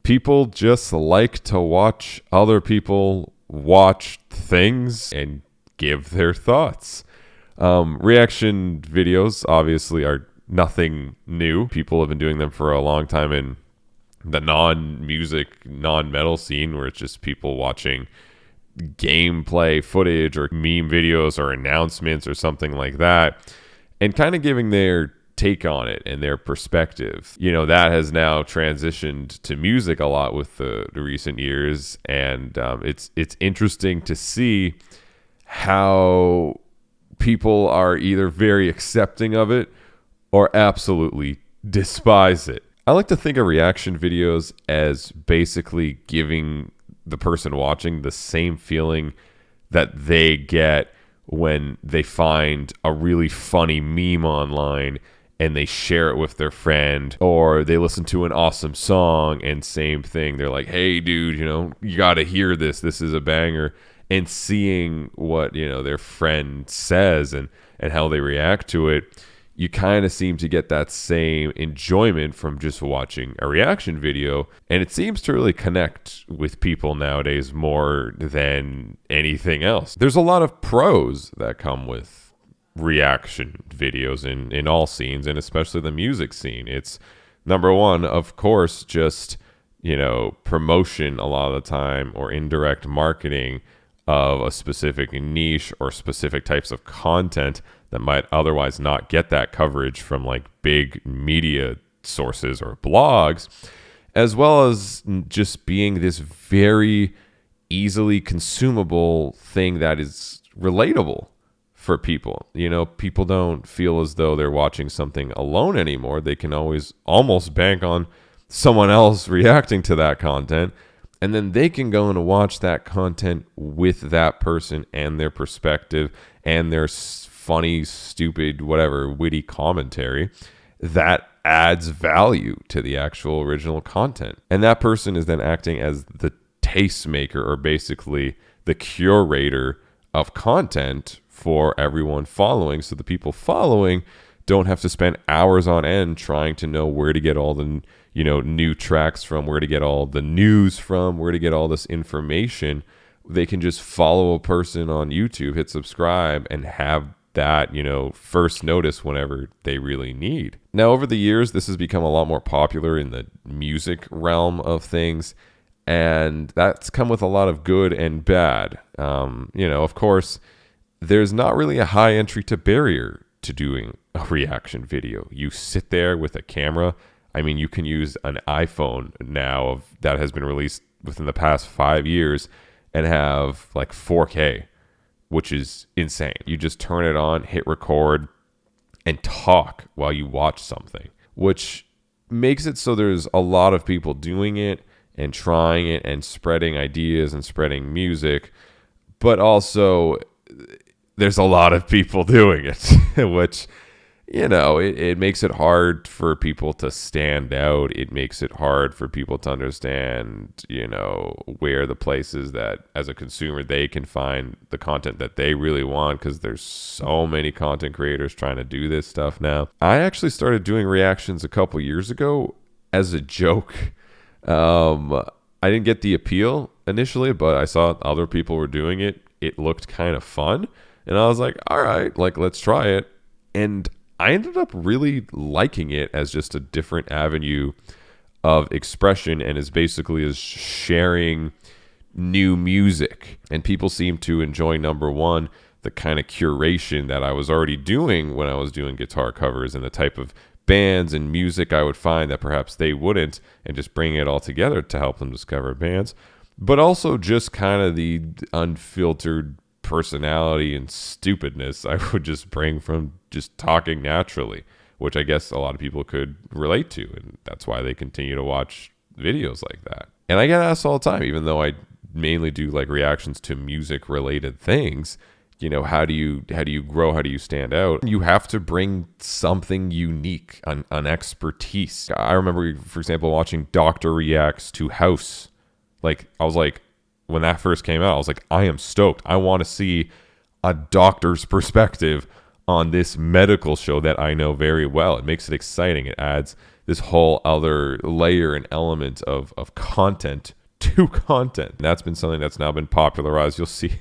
people just like to watch other people watch things and give their thoughts. Reaction videos obviously are nothing new. People have been doing them for a long time in the non-music, non-metal scene, where it's just people watching gameplay footage or meme videos or announcements or something like that and kind of giving their take on it and their perspective. That has now transitioned to music a lot with the recent years, and it's interesting to see how people are either very accepting of it or absolutely despise it. I like to think of reaction videos as basically giving the person watching the same feeling that they get when they find a really funny meme online and they share it with their friend, or they listen to an awesome song and same thing. They're like, hey, dude, you got to hear this. This is a banger. And seeing what, their friend says and how they react to it, you kind of seem to get that same enjoyment from just watching a reaction video. And it seems to really connect with people nowadays more than anything else. There's a lot of pros that come with reaction videos in all scenes, and especially the music scene. It's number one, of course, just, promotion a lot of the time, or indirect marketing of a specific niche or specific types of content that might otherwise not get that coverage from like big media sources or blogs, as well as just being this very easily consumable thing that is relatable for people. People don't feel as though they're watching something alone anymore. They can always almost bank on someone else reacting to that content, and then they can go and watch that content with that person and their perspective and their funny, stupid, whatever, witty commentary that adds value to the actual original content. And that person is then acting as the tastemaker, or basically the curator of content for everyone following. So the people following don't have to spend hours on end trying to know where to get all the new tracks from, where to get all the news from, where to get all this information. They can just follow a person on YouTube, hit subscribe, and have that, first notice whenever they really need. Now, over the years, this has become a lot more popular in the music realm of things, and that's come with a lot of good and bad. Of course, there's not really a high entry to barrier to doing a reaction video. You sit there with a camera. I mean, you can use an iPhone now that has been released within the past 5 years and have like 4K, which is insane. You just turn it on, hit record, and talk while you watch something, which makes it so there's a lot of people doing it and trying it and spreading ideas and spreading music, but also there's a lot of people doing it, which, it makes it hard for people to stand out. It makes it hard for people to understand, where the places that as a consumer they can find the content that they really want, because there's so many content creators trying to do this stuff now. I actually started doing reactions a couple years ago as a joke. I didn't get the appeal initially, but I saw other people were doing it. It looked kind of fun. And I was like, all right, let's try it. And I ended up really liking it as just a different avenue of expression, and is basically as sharing new music. And people seem to enjoy, number one, the kind of curation that I was already doing when I was doing guitar covers, and the type of bands and music I would find that perhaps they wouldn't, and just bring it all together to help them discover bands. But also just kind of the unfiltered personality and stupidness I would just bring from just talking naturally, which I guess a lot of people could relate to, and that's why they continue to watch videos like that. And I get asked all the time, even though I mainly do like reactions to music related things, how do you grow, how do you stand out? You have to bring something unique, an expertise. I remember, for example, watching Doctor Reacts to House. I was like, when that first came out, I was like, I am stoked. I want to see a doctor's perspective on this medical show that I know very well. It makes it exciting. It adds this whole other layer and element of content to content. And that's been something that's now been popularized. You'll see,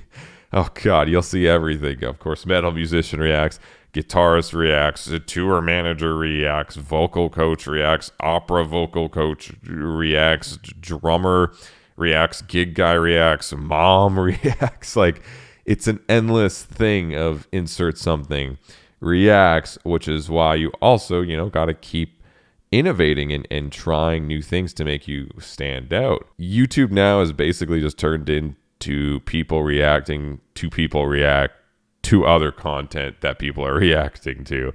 oh God, you'll see everything. Of course, metal musician reacts, guitarist reacts, a tour manager reacts, vocal coach reacts, opera vocal coach reacts, drummer reacts, gig guy reacts, mom reacts. Like, it's an endless thing of insert something reacts, which is why you also, got to keep innovating and trying new things to make you stand out. YouTube now is basically just turned into people reacting to people react to other content that people are reacting to.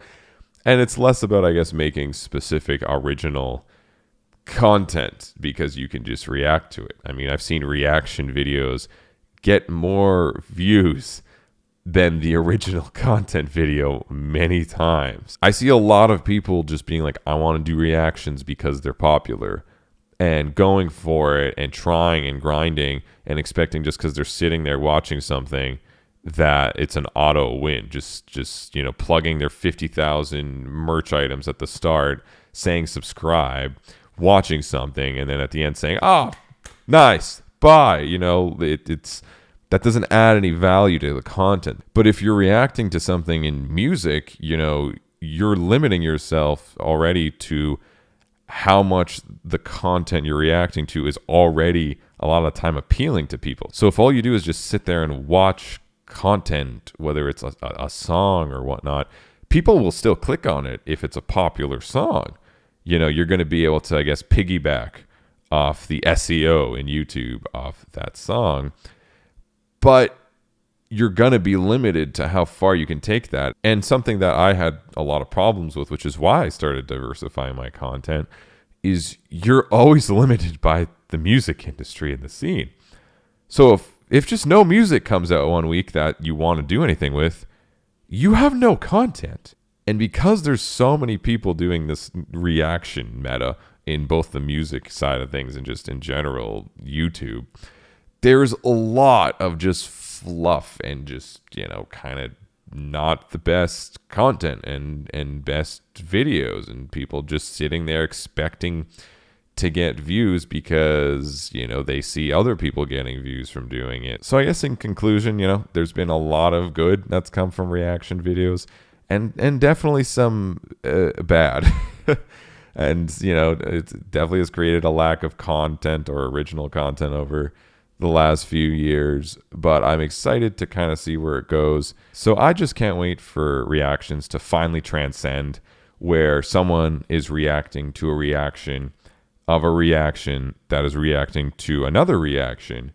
And it's less about, I guess, making specific original content because you can just react to it. I mean, I've seen reaction videos get more views than the original content video many times. I see a lot of people just being like, I want to do reactions because they're popular, and going for it and trying and grinding and expecting just because they're sitting there watching something that it's an auto win. Just plugging their 50,000 merch items at the start, saying subscribe, watching something, and then at the end saying, oh, nice, bye. It's that doesn't add any value to the content. But if you're reacting to something in music, you're limiting yourself already to how much the content you're reacting to is already a lot of the time appealing to people. So if all you do is just sit there and watch content, whether it's a song or whatnot, people will still click on it if it's a popular song. You're going to be able to, I guess, piggyback off the SEO in YouTube off that song. But you're going to be limited to how far you can take that. And something that I had a lot of problems with, which is why I started diversifying my content, is you're always limited by the music industry and the scene. So if just no music comes out one week that you want to do anything with, you have no content. And because there's so many people doing this reaction meta in both the music side of things and just in general YouTube, there's a lot of just fluff and just, kind of not the best content and best videos, and people just sitting there expecting to get views because, they see other people getting views from doing it. So I guess in conclusion, there's been a lot of good that's come from reaction videos and definitely some bad. And, it definitely has created a lack of content or original content over the last few years, but I'm excited to kind of see where it goes. So I just can't wait for reactions to finally transcend where someone is reacting to a reaction of a reaction that is reacting to another reaction,